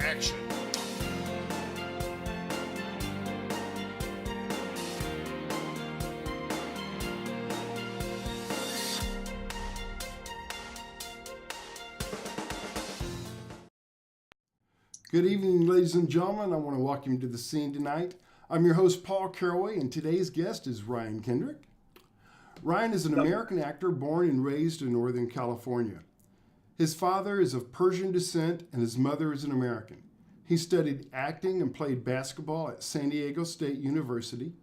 action. Good evening, ladies and gentlemen. I want to welcome you to the scene tonight. I'm your host, Paul Caraway, and today's guest is Ryan Kendrick. Ryan is an American actor born and raised in Northern California. His father is of Persian descent and his mother is an American. He studied acting and played basketball at San Diego State University.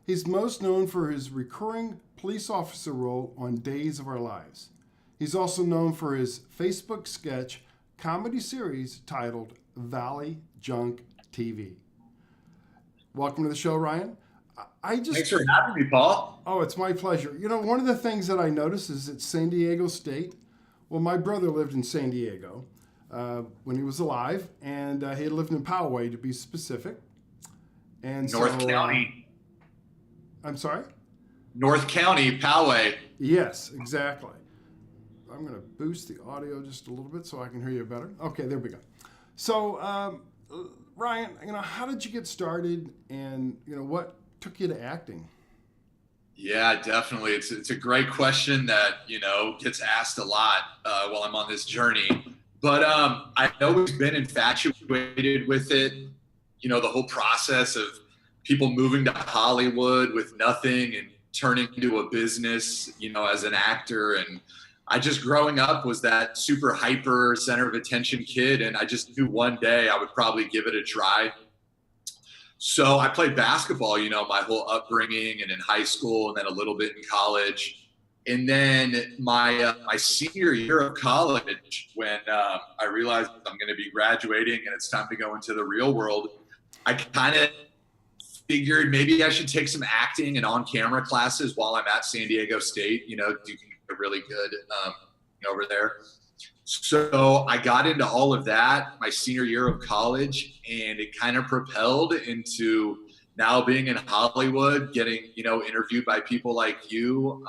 He's most known for his recurring police officer role on Days of Our Lives. He's also known for his Facebook sketch comedy series titled Valley Junk TV. Welcome to the show, Ryan. Thanks for having me, Paul. Oh, it's my pleasure. You know, one of the things that I noticed is at San Diego State, well, my brother lived in San Diego when he was alive, and he lived in Caraway, to be specific. And North County. I'm sorry? North County, Poway. Yes, exactly. I'm going to boost the audio just a little bit so I can hear you better. Okay, there we go. So, Ryan, how did you get started, and what took you to acting? Yeah, definitely. It's a great question that gets asked a lot while I'm on this journey. But I've always been infatuated with it. The whole process of people moving to Hollywood with nothing and turning into a business, as an actor. And I just growing up was that super hyper center of attention kid. And I just knew one day I would probably give it a try. So I played basketball, my whole upbringing and in high school and then a little bit in college. And then my senior year of college, when I realized I'm going to be graduating and it's time to go into the real world, I kind of figured maybe I should take some acting and on-camera classes while I'm at San Diego State. You can get really good over there. So I got into all of that my senior year of college, and it kind of propelled into now being in Hollywood, getting, interviewed by people like you,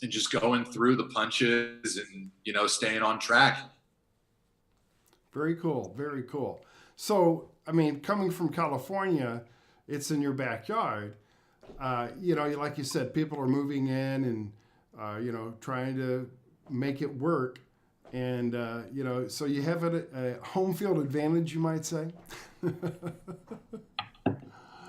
and just going through the punches and, staying on track. Very cool. Very cool. So, coming from California, it's in your backyard. Like you said, people are moving in and, trying to make it work. And, so you have a home field advantage, you might say.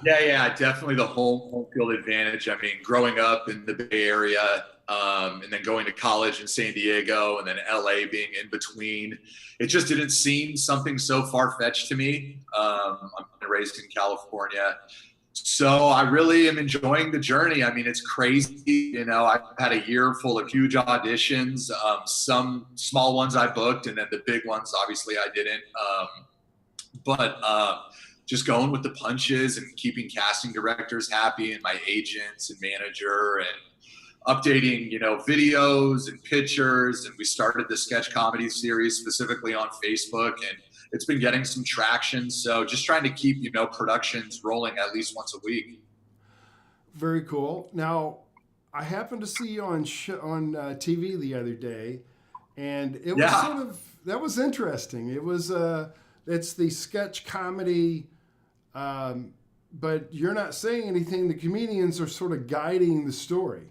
Yeah, definitely the home field advantage. Growing up in the Bay Area, and then going to college in San Diego and then LA being in between, it just didn't seem something so far-fetched to me. I'm raised in California. So I really am enjoying the journey. It's crazy. I've had a year full of huge auditions, some small ones I booked, and then the big ones, obviously, I didn't. But just going with the punches and keeping casting directors happy and my agents and manager and updating, videos and pictures. And we started the sketch comedy series specifically on Facebook, and it's been getting some traction. So just trying to keep, productions rolling at least once a week. Very cool. Now, I happened to see you on TV the other day, and it was that was interesting. It was, it's the sketch comedy, but you're not saying anything. The comedians are sort of guiding the story.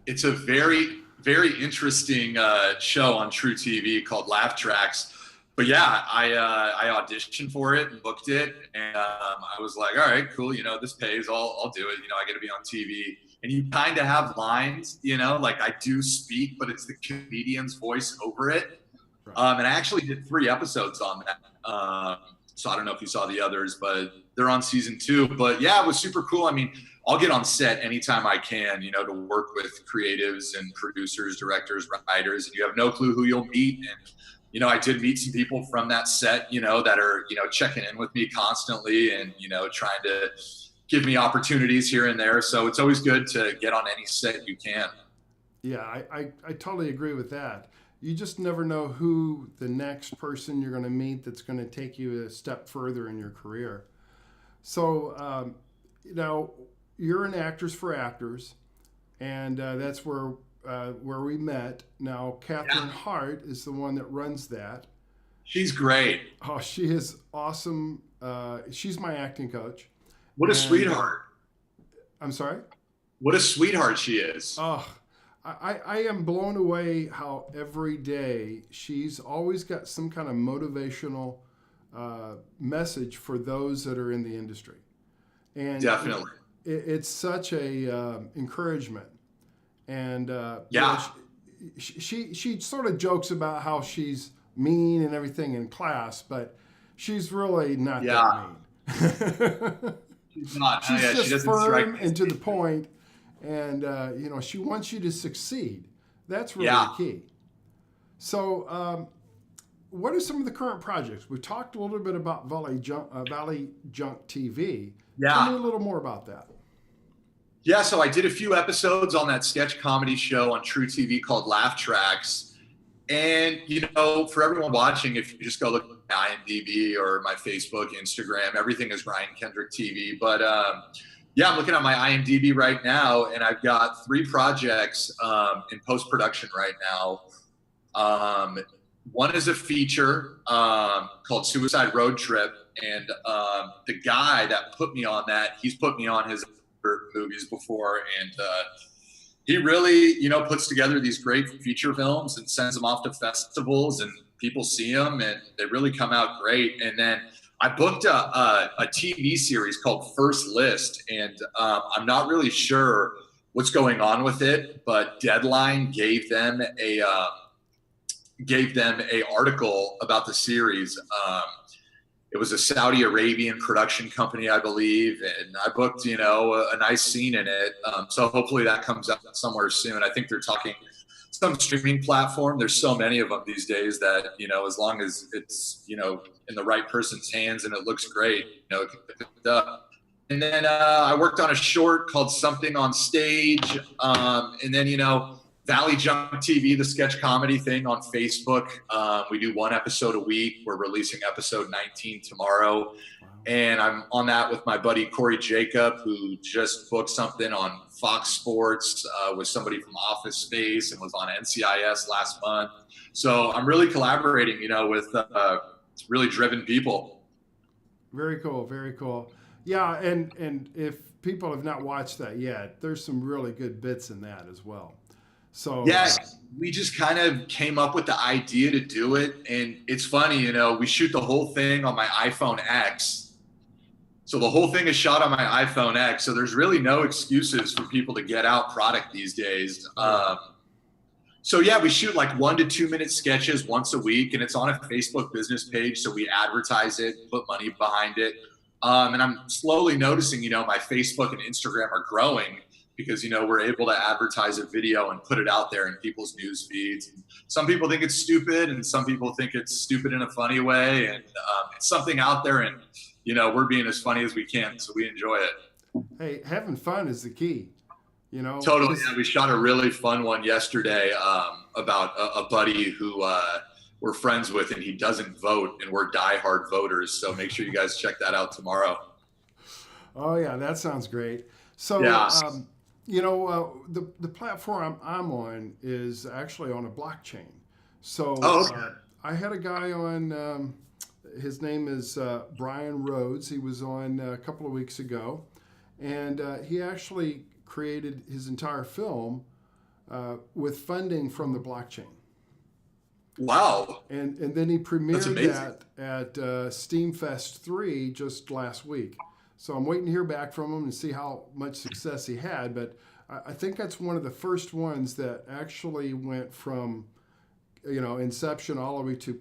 It's a very, very interesting show on True TV called Laugh Tracks. But yeah, I auditioned for it and booked it, and I was like, all right, cool. This pays. I'll do it. I got to be on TV, and you kind of have lines. Like I do speak, but it's the comedian's voice over it. Right. And I actually did 3 episodes on that. So I don't know if you saw the others, but they're on season 2. But yeah, it was super cool. I'll get on set anytime I can, to work with creatives and producers, directors, writers, and you have no clue who you'll meet. And I did meet some people from that set, that are, checking in with me constantly and, trying to give me opportunities here and there. So it's always good to get on any set you can. Yeah, I totally agree with that. You just never know who the next person you're going to meet that's going to take you a step further in your career. So, you're in Actors for Actors, and that's where we met. Now, Catherine Hart is the one that runs that. She's great. Oh, she is awesome. She's my acting coach. What a And sweetheart. I'm sorry. What a sweetheart she is. Oh, I am blown away how every day she's always got some kind of motivational message for those that are in the industry, and Definitely. it's such a encouragement. And Yeah. she sort of jokes about how she's mean and everything in class, but she's really not Yeah. that mean. She's not. Oh, She's yeah, she just doesn't strike firm me. and to the point, and she wants you to succeed. That's really Yeah. the key. So, what are some of the current projects? We talked a little bit about Valley Junk TV. Tell me Yeah. a little more about that. Yeah, so I did a few episodes on that sketch comedy show on True TV called Laugh Tracks. And, for everyone watching, if you just go look at IMDb or my Facebook, Instagram, everything is Ryan Kendrick TV. But yeah, I'm looking at my IMDb right now, and I've got 3 projects in post-production right now. One is a feature called Suicide Road Trip. And the guy that put me on that, he's put me on his movies before, and he really puts together these great feature films and sends them off to festivals, and people see them and they really come out great. And then I booked a TV series called First List, and I'm not really sure what's going on with it, but Deadline gave them a article about the series. It was a Saudi Arabian production company, I believe, and I booked, a nice scene in it. So hopefully that comes up somewhere soon. I think they're talking some streaming platform. There's so many of them these days that, as long as it's, in the right person's hands and it looks great, it can pick it up. And then I worked on a short called Something on Stage. And then, Valley Junk TV, the sketch comedy thing on Facebook. We do 1 episode a week. We're releasing episode 19 tomorrow. Wow. And I'm on that with my buddy Corey Jacob, who just booked something on Fox Sports with somebody from Office Space and was on NCIS last month. So I'm really collaborating, with really driven people. Very cool. Very cool. Yeah, and if people have not watched that yet, there's some really good bits in that as well. So yes, we just kind of came up with the idea to do it. And it's funny, we shoot the whole thing on my iPhone X. So the whole thing is shot on my iPhone X. So there's really no excuses for people to get out product these days. So yeah, we shoot like 1 to 2 minute sketches once a week, and it's on a Facebook business page. So we advertise it, put money behind it. And I'm slowly noticing, my Facebook and Instagram are growing, because we're able to advertise a video and put it out there in people's news feeds. Some people think it's stupid, and some people think it's stupid in a funny way, and it's something out there, and we're being as funny as we can, so we enjoy it. Hey, having fun is the key. Totally. Yeah, we shot a really fun one yesterday about a buddy who we're friends with, and he doesn't vote, and we're diehard voters, so make sure you guys check that out tomorrow. Oh yeah, that sounds great. So yeah. The platform I'm on is actually on a blockchain. So I had a guy on, his name is Brian Rhodes. He was on a couple of weeks ago, and he actually created his entire film with funding from the blockchain. Wow. And then he premiered that at Steamfest 3 just last week. So I'm waiting to hear back from him and see how much success he had. But I think that's one of the first ones that actually went from, inception all the way to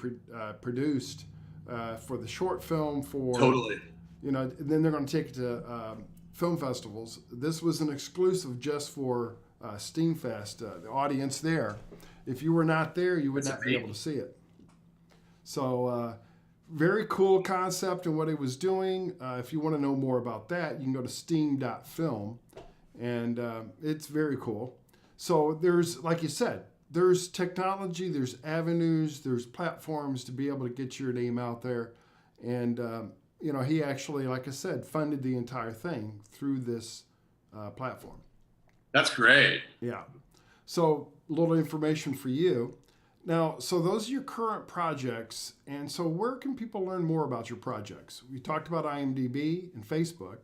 produced for the short film for, totally. And then they're going to take it to film festivals. This was an exclusive just for Steamfest, the audience there. If you were not there, you would not be able to see it. So very cool concept and what he was doing. If you want to know more about that, you can go to steam.film, and it's very cool. So there's, like you said, there's technology, there's avenues, there's platforms to be able to get your name out there. And, he actually, like I said, funded the entire thing through this platform. That's great. Yeah. So a little information for you. Now, so those are your current projects. And so where can people learn more about your projects? We talked about IMDb and Facebook.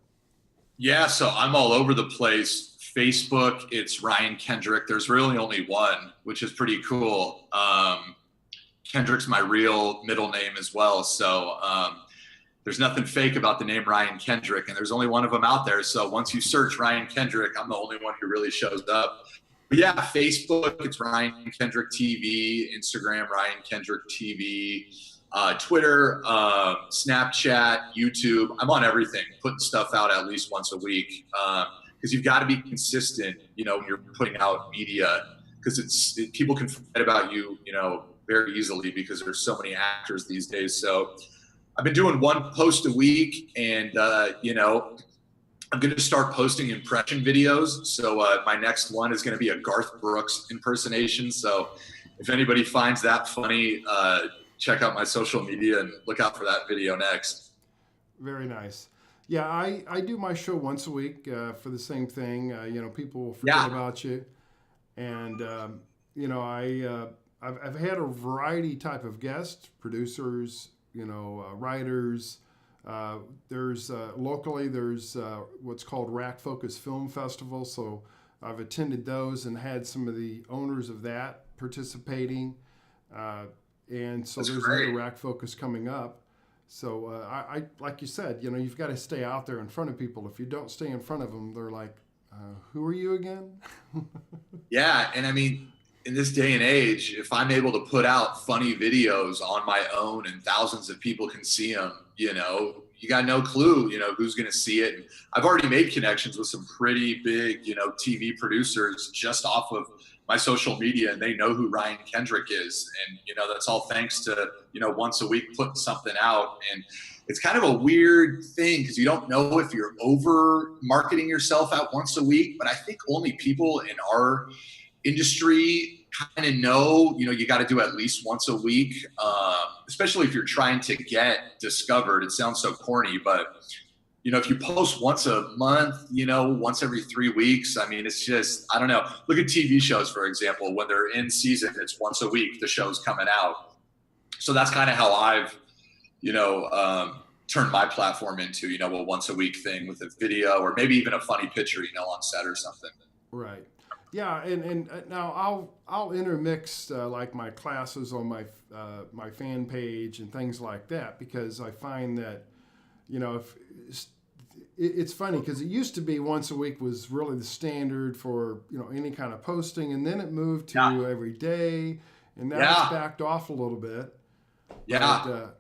Yeah, so I'm all over the place. Facebook, it's Ryan Kendrick. There's really only one, which is pretty cool. Kendrick's my real middle name as well. So there's nothing fake about the name Ryan Kendrick, and there's only one of them out there. So once you search Ryan Kendrick, I'm the only one who really shows up. But yeah, Facebook, it's Ryan Kendrick TV, Instagram, Ryan Kendrick TV, Twitter, Snapchat, YouTube. I'm on everything, putting stuff out at least once a week because you've got to be consistent, when you're putting out media because people can forget about you, very easily because there's so many actors these days. So I've been doing one post a week and, I'm going to start posting impression videos. So my next one is going to be a Garth Brooks impersonation. So if anybody finds that funny, check out my social media and look out for that video next. Very nice. Yeah, I do my show once a week for the same thing. People will forget about you. And, I've had a variety type of guests, producers, writers. There's locally, there's what's called Rack Focus Film Festival. So I've attended those and had some of the owners of that participating. And so That's there's great. another Rack Focus coming up. So I like you said, you've got to stay out there in front of people. If you don't stay in front of them, they're like, who are you again? Yeah. And I mean, in this day and age, if I'm able to put out funny videos on my own and thousands of people can see them, you got no clue, who's going to see it. And I've already made connections with some pretty big, TV producers just off of my social media, and they know who Ryan Kendrick is. And, that's all thanks to, once a week putting something out. And it's kind of a weird thing because you don't know if you're over marketing yourself out once a week, but I think only people in our industry kind of know, you got to do at least once a week, especially if you're trying to get discovered. It sounds so corny, but if you post once a month, once every 3 weeks, I mean, it's just, I don't know. Look at TV shows, for example, when they're in season, it's once a week, the show's coming out. So that's kind of how I've, turned my platform into, a once a week thing with a video or maybe even a funny picture, on set or something. Right. Yeah, and now I'll intermix like my classes on my fan page and things like that because I find that if it's funny because it used to be once a week was really the standard for any kind of posting, and then it moved to every day, and now it's backed off a little bit. Yeah. But,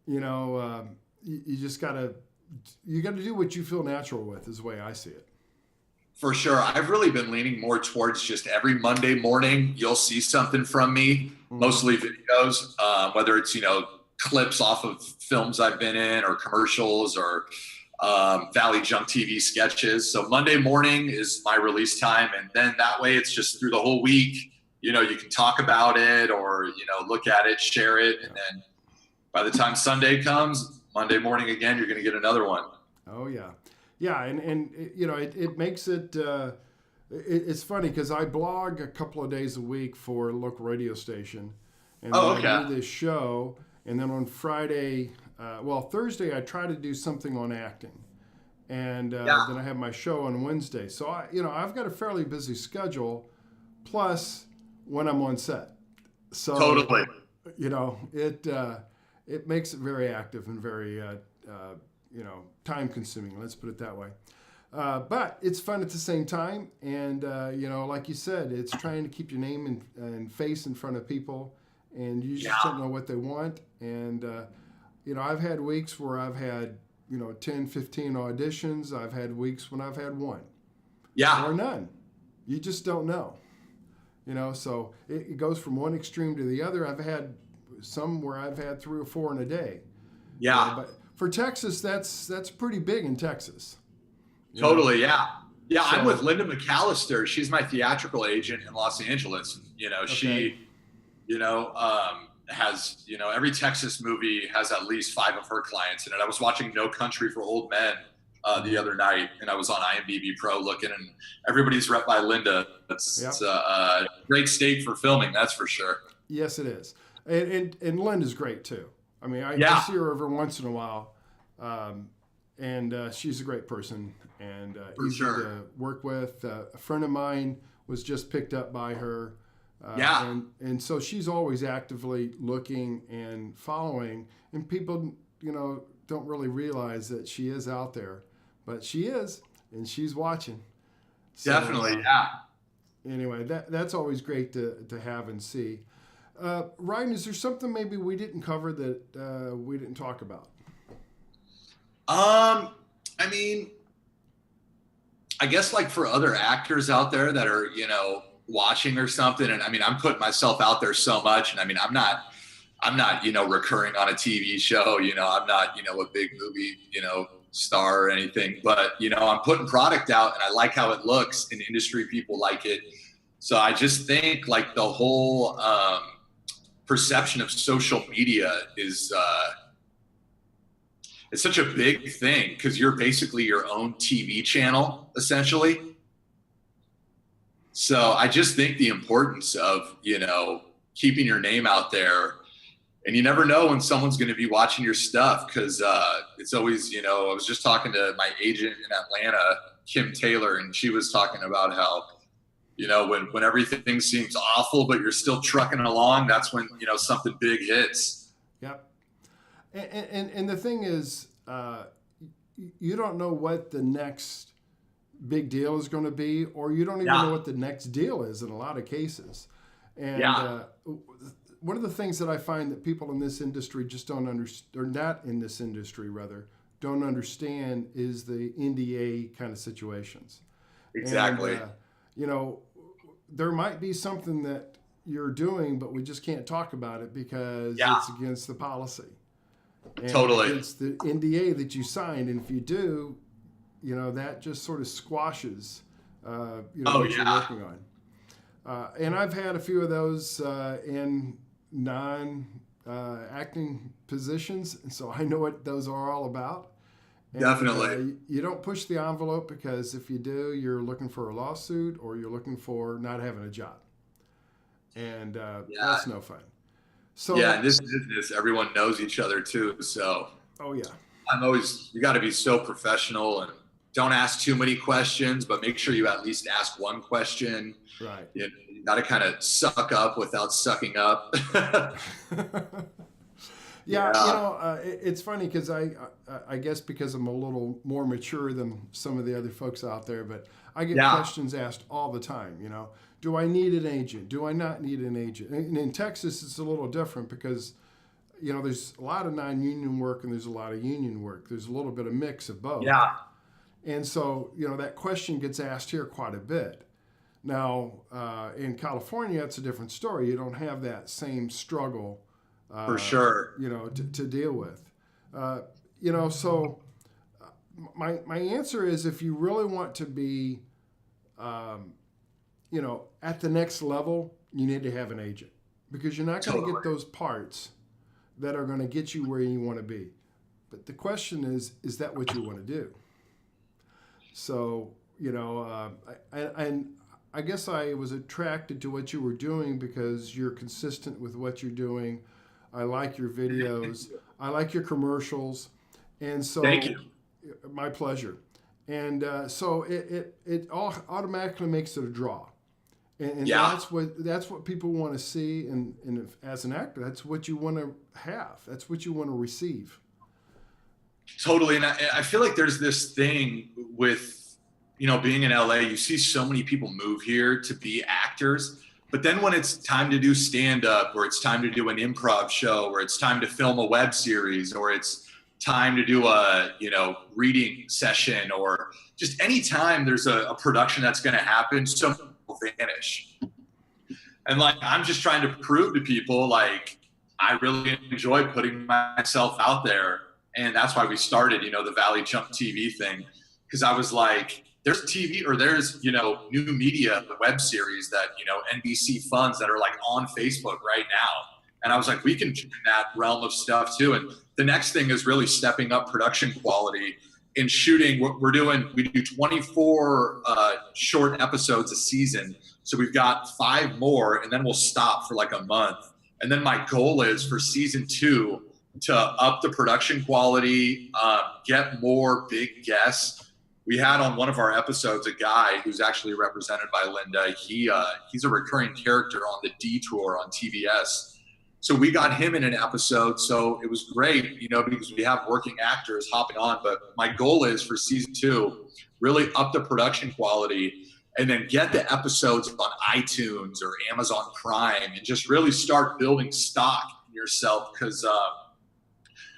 you just gotta do what you feel natural with is the way I see it. For sure. I've really been leaning more towards just every Monday morning, you'll see something from me, mostly videos, whether it's, clips off of films I've been in or commercials or Valley Junk TV sketches. So Monday morning is my release time. And then that way it's just through the whole week, you can talk about it or, look at it, share it. And then by the time Sunday comes, Monday morning again, you're going to get another one. Oh, yeah. Yeah, and it makes it, it's funny because I blog a couple of days a week for a local radio station. And then I do this show. And then on Friday, Thursday, I try to do something on acting. And then I have my show on Wednesday. So, I've got a fairly busy schedule, plus when I'm on set. So, totally. It makes it very active and very, time consuming. Let's put it that way. But it's fun at the same time. And, like you said, it's trying to keep your name and face in front of people. And you just don't know what they want. And, I've had weeks where I've had, 10, 15 auditions. I've had weeks when I've had one. Yeah. Or none. You just don't know. So it goes from one extreme to the other. I've had some where I've had 3 or 4 in a day. Yeah. But for Texas, that's pretty big in Texas. Totally. Yeah. Yeah. So, I'm with Linda McAllister. She's my theatrical agent in Los Angeles. She, has, every Texas movie has at least 5 of her clients in it. I was watching No Country for Old Men the other night, and I was on IMDb Pro looking, and everybody's rep by Linda. It's a great state for filming, that's for sure. Yes, it is. And Linda's great too. I mean, I Yeah, see her every once in a while, and she's a great person and for easy sure. to work with. A friend of mine was just picked up by her, Yeah, and so she's always actively looking and following. And people, don't really realize that she is out there, but she is, and she's watching. So definitely. Yeah. anyway, that's always great to have and see. Ryan, is there something maybe we didn't cover that we didn't talk about? I mean, I guess like for other actors out there that are, watching or something, and I mean, I'm putting myself out there so much, and I mean, I'm not, recurring on a TV show, I'm not, a big movie, star or anything, but, I'm putting product out and I like how it looks and industry people like it. So I just think like the whole perception of social media is, it's such a big thing because you're basically your own TV channel, essentially. So I just think the importance of, keeping your name out there. And you never know when someone's going to be watching your stuff because it's always, I was just talking to my agent in Atlanta, Kim Taylor, and she was talking about how, when everything seems awful, but you're still trucking along, that's when, something big hits. Yep. And the thing is, you don't know what the next big deal is going to be, or you don't even know what the next deal is in a lot of cases. And one of the things that I find that people in this industry just don't understand, or not in this industry rather, don't understand is the NDA kind of situations. Exactly. And, there might be something that you're doing, but we just can't talk about it because it's against the policy. And Totally. it's the NDA that you signed, and if you do, that just sort of squashes, what you're working on. And I've had a few of those in non-acting positions, and so I know what those are all about. And, Definitely. You don't push the envelope because if you do, you're looking for a lawsuit or you're looking for not having a job, and that's no fun. So in this business, everyone knows each other too. So oh yeah, you got to be so professional and don't ask too many questions, but make sure you at least ask one question. right. You got to kind of suck up without sucking up. It's funny because I guess because I'm a little more mature than some of the other folks out there, but I get questions asked all the time. Do I need an agent? Do I not need an agent? And in Texas, it's a little different because, there's a lot of non-union work and there's a lot of union work. There's a little bit of mix of both. Yeah. And so, that question gets asked here quite a bit. Now, in California, it's a different story. You don't have that same struggle. For sure. To deal with. So my answer is if you really want to be, at the next level, you need to have an agent because you're not going to get those parts that are going to get you where you want to be. But the question is that what you want to do? So, I guess I was attracted to what you were doing because you're consistent with what you're doing. I like your videos. I like your commercials. And so, thank you. My pleasure. And so it all automatically makes it a draw. And that's what people want to see. And as an actor, that's what you want to have. That's what you want to receive. Totally. And I feel like there's this thing with, being in LA, you see so many people move here to be actors. But then when it's time to do stand-up or it's time to do an improv show or it's time to film a web series or it's time to do a, reading session or just any time there's a production that's going to happen, so many people vanish. And like, I'm just trying to prove to people, like, I really enjoy putting myself out there. And that's why we started, the Valley Chunk TV thing. Because I was like, there's TV or there's, new media, the web series that, NBC funds that are like on Facebook right now. And I was like, we can do that realm of stuff too. And the next thing is really stepping up production quality in shooting. We do 24 short episodes a season. So we've got 5 more and then we'll stop for like a month. And then my goal is for season 2 to up the production quality, get more big guests. We had on one of our episodes a guy who's actually represented by Linda. He's a recurring character on the Detour on TBS. So we got him in an episode. So it was great, because we have working actors hopping on. But my goal is for season 2, really up the production quality and then get the episodes on iTunes or Amazon Prime and just really start building stock in yourself, because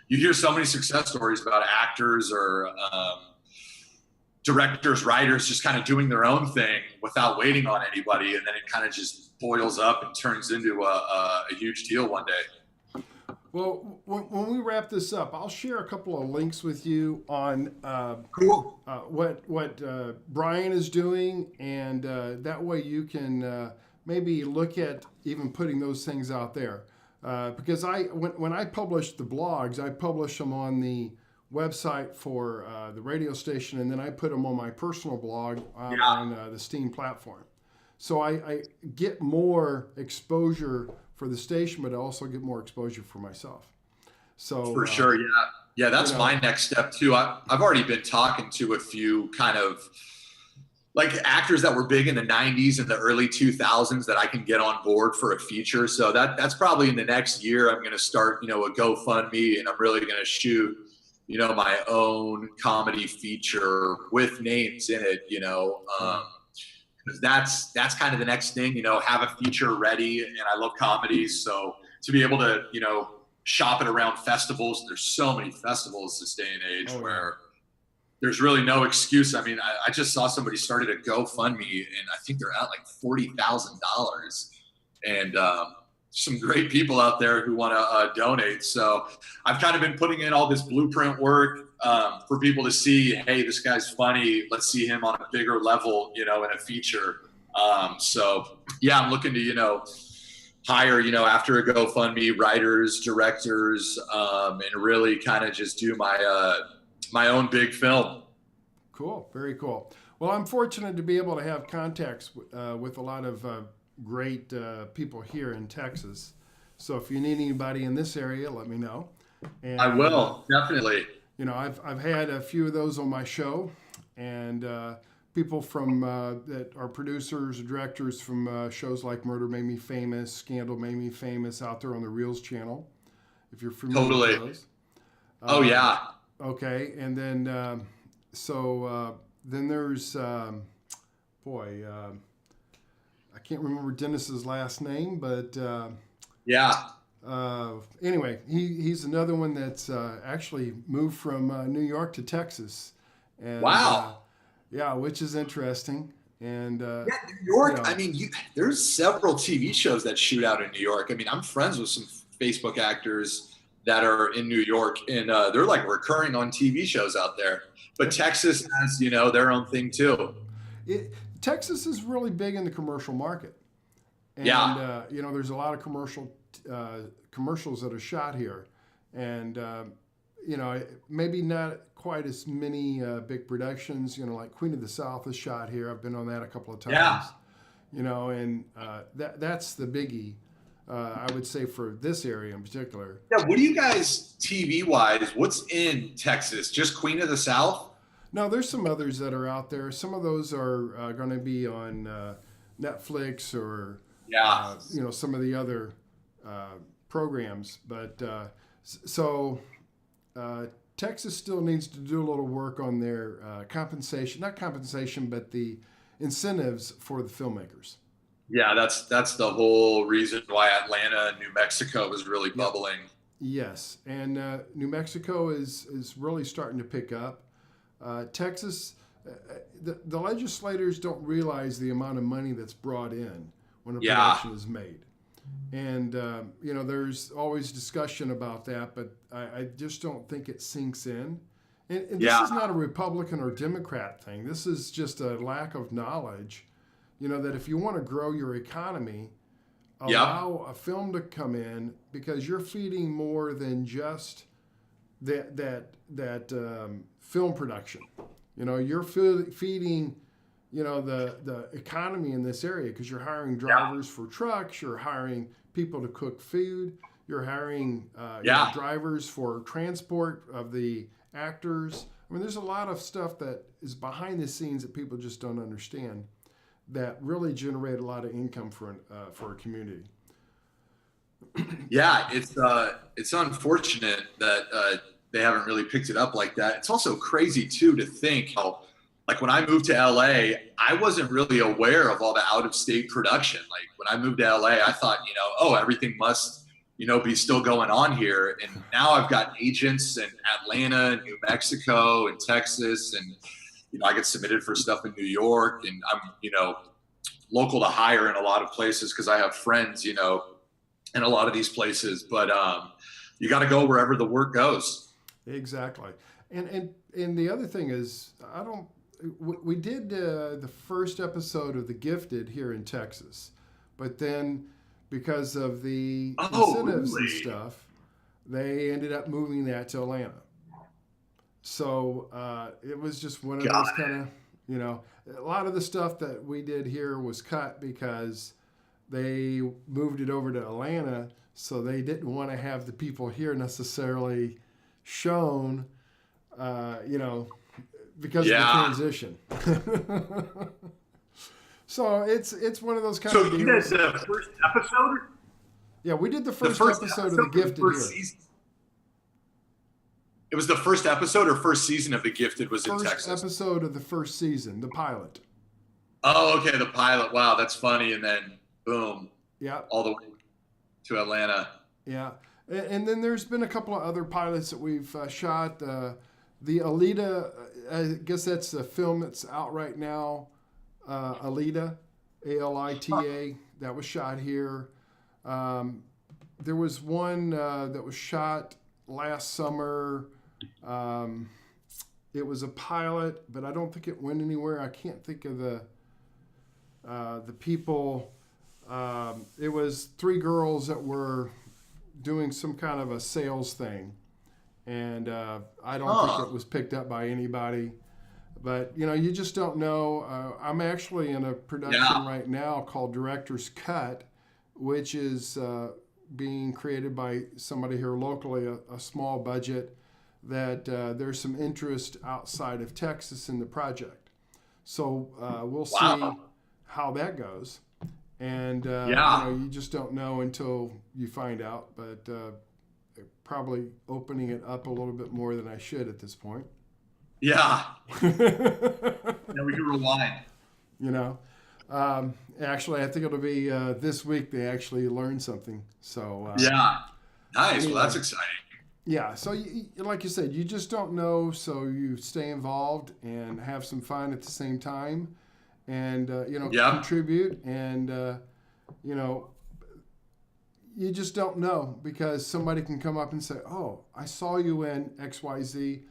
you hear so many success stories about actors or directors, writers just kind of doing their own thing without waiting on anybody, and then it kind of just boils up and turns into a huge deal one day. Well, when we wrap this up, I'll share a couple of links with you on Cool. what Brian is doing, and that way you can maybe look at even putting those things out there. Because when I publish the blogs, I publish them on the website for the radio station, and then I put them on my personal blog on the Steam platform. So I get more exposure for the station, but I also get more exposure for myself. So for sure, yeah, that's my next step too. I've already been talking to a few kind of like actors that were big in the 90s and the early 2000s that I can get on board for a feature. So that's probably in the next year. I'm going to start, a GoFundMe, and I'm really going to shoot, my own comedy feature with names in it, because that's kind of the next thing, have a feature ready. And I love comedies. So to be able to, shop it around festivals, there's so many festivals this day and age where there's really no excuse. I mean, I just saw somebody started a GoFundMe, and I think they're at like $40,000, and some great people out there who want to donate. So I've kind of been putting in all this blueprint work for people to see, hey, this guy's funny. Let's see him on a bigger level, in a feature. So yeah, I'm looking to, hire, after a GoFundMe, writers, directors, and really kind of just do my own big film. Cool. Very cool. Well, I'm fortunate to be able to have contacts with a lot of great people here in Texas. So if you need anybody in this area, let me know. And, I will, definitely. I've had a few of those on my show, and people from that are producers, directors from shows like Murder Made Me Famous, Scandal Made Me Famous out there on the Reels channel, if you're familiar with those. Oh, yeah. Okay, and then then there's I can't remember Dennis's last name, but anyway, he's another one that's actually moved from New York to Texas. And, wow. Which is interesting. And New York. I mean, there's several TV shows that shoot out in New York. I mean, I'm friends with some Facebook actors that are in New York, and they're like recurring on TV shows out there. But Texas has, their own thing too. Texas is really big in the commercial market. And, there's a lot of commercials that are shot here. And, maybe not quite as many big productions, like Queen of the South is shot here. I've been on that a couple of times. And that's the biggie. I would say for this area in particular. Yeah, what do you guys, TV-wise, what's in Texas? Just Queen of the South? No, there's some others that are out there. Some of those are going to be on Netflix or, some of the other programs. But Texas still needs to do a little work on their not compensation, but the incentives for the filmmakers. Yeah, that's the whole reason why Atlanta and New Mexico is really bubbling. Yes, and New Mexico is really starting to pick up. Texas, the legislators don't realize the amount of money that's brought in when a production is made. And, there's always discussion about that, but I just don't think it sinks in. And this is not a Republican or Democrat thing. This is just a lack of knowledge. That if you want to grow your economy, allow a film to come in, because you're feeding more than just that film production. You're feeding the economy in this area, because you're hiring drivers for trucks, you're hiring people to cook food, you're hiring drivers for transport of the actors. I mean, there's a lot of stuff that is behind the scenes that people just don't understand that really generate a lot of income for a community. Yeah, it's unfortunate that they haven't really picked it up like that. It's also crazy too to think how, like when I moved to LA, I wasn't really aware of all the out of state production. Like when I moved to LA, I thought, everything must, be still going on here. And now I've got agents in Atlanta, and New Mexico, and Texas, and I get submitted for stuff in New York, and I'm local to hire in a lot of places because I have friends, in a lot of these places. But you got to go wherever the work goes. Exactly. And the other thing is, we did the first episode of The Gifted here in Texas, but then because of the incentives and stuff, they ended up moving that to Atlanta. So it was just one of those kind of, a lot of the stuff that we did here was cut because they moved it over to Atlanta, so they didn't want to have the people here necessarily shown, because of the transition. So it's one of those kind of deals. So you did the first episode? Yeah, we did the first episode of The Gifted here. Season. It was the first episode or first season of The Gifted was in Texas? First episode of the first season, the pilot. Oh, okay, the pilot. Wow, that's funny. And then, boom. Yeah. All the way to Atlanta. Yeah. And then there's been a couple of other pilots that we've shot. The Alita, I guess that's a film that's out right now. Alita, Alita, that was shot here. There was one that was shot last summer. It was a pilot, but I don't think it went anywhere. I can't think of the people. It was 3 girls that were doing some kind of a sales thing, and I don't think it was picked up by anybody. But you just don't know. I'm actually in a production right now called Director's Cut, which is being created by somebody here locally, a small budget. That there's some interest outside of Texas in the project, so we'll see how that goes. And you just don't know until you find out. But probably opening it up a little bit more than I should at this point. Yeah. Yeah, we can rewind. Actually, I think it'll be this week. They actually learned something. So yeah, nice. Well, that's exciting. Yeah. So, like you said, you just don't know. So you stay involved and have some fun at the same time, and contribute. And you just don't know because somebody can come up and say, "Oh, I saw you in XYZ."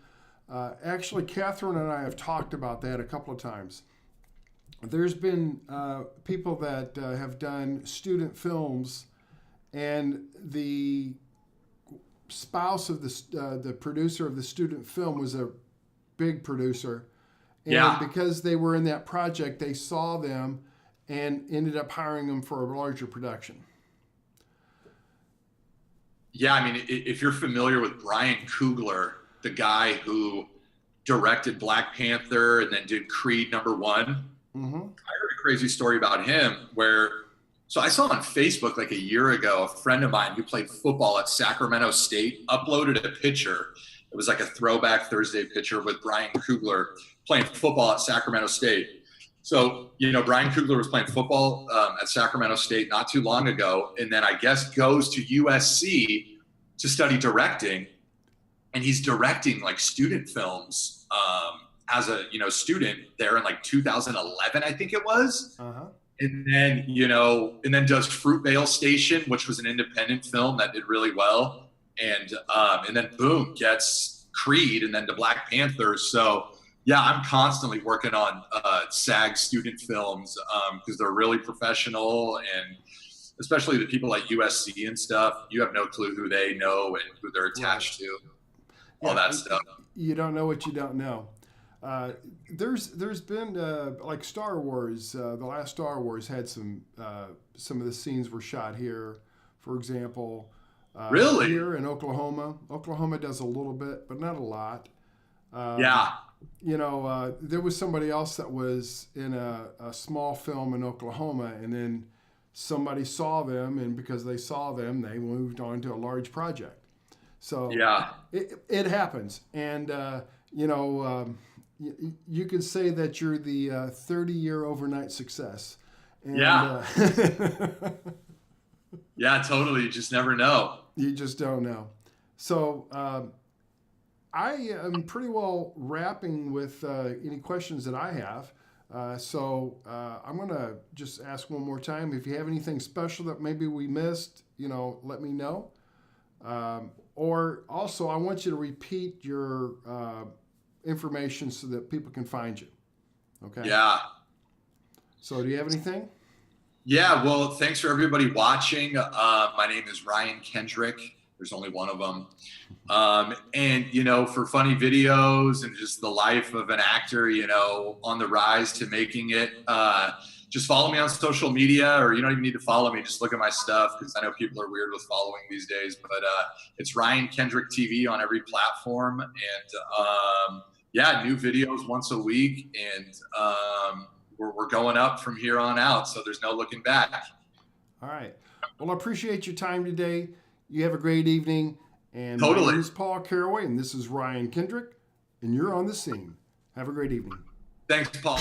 Actually, Catherine and I have talked about that a couple of times. There's been people that have done student films, and the spouse of the producer of the student film was a big producer. And because they were in that project, they saw them and ended up hiring them for a larger production. Yeah, I mean, if you're familiar with Brian Coogler, the guy who directed Black Panther and then did Creed #1. Mm-hmm. I heard a crazy story about him so I saw on Facebook like a year ago, a friend of mine who played football at Sacramento State uploaded a picture. It was like a throwback Thursday picture with Brian Coogler playing football at Sacramento State. So, Brian Coogler was playing football at Sacramento State not too long ago, and then I guess goes to USC to study directing. And he's directing like student films as a student there in like 2011, I think it was. Uh-huh. And then does Fruitvale Station, which was an independent film that did really well, and then boom, gets Creed, and then to Black Panther. So yeah, I'm constantly working on SAG student films because they're really professional, and especially the people at USC and stuff. You have no clue who they know and who they're attached to. All that stuff. You don't know what you don't know. There's been like Star Wars. The last Star Wars had some of the scenes were shot here, for example. Really? Here in Oklahoma. Oklahoma does a little bit, but not a lot. Yeah. There was somebody else that was in a small film in Oklahoma, and then somebody saw them, and because they saw them, they moved on to a large project. So yeah, it happens. And, you could say that you're the 30-year overnight success. And, yeah. Yeah, totally. You just never know. You just don't know. So I am pretty well wrapping with any questions that I have. So I'm going to just ask one more time. If you have anything special that maybe we missed, let me know. Or also, I want you to repeat your information so that people can find you. Okay? Yeah. So do you have anything? Yeah, well, thanks for everybody watching. My name is Ryan Kendrick. There's only one of them. And, for funny videos and just the life of an actor, on the rise to making it, just follow me on social media, or you don't even need to follow me. Just look at my stuff, because I know people are weird with following these days. But it's Ryan Kendrick TV on every platform. And, new videos once a week. And we're going up from here on out, so there's no looking back. All right. Well, I appreciate your time today. You have a great evening. And totally. My name is Paul Caraway, and this is Ryan Kendrick, and you're on the scene. Have a great evening. Thanks, Paul.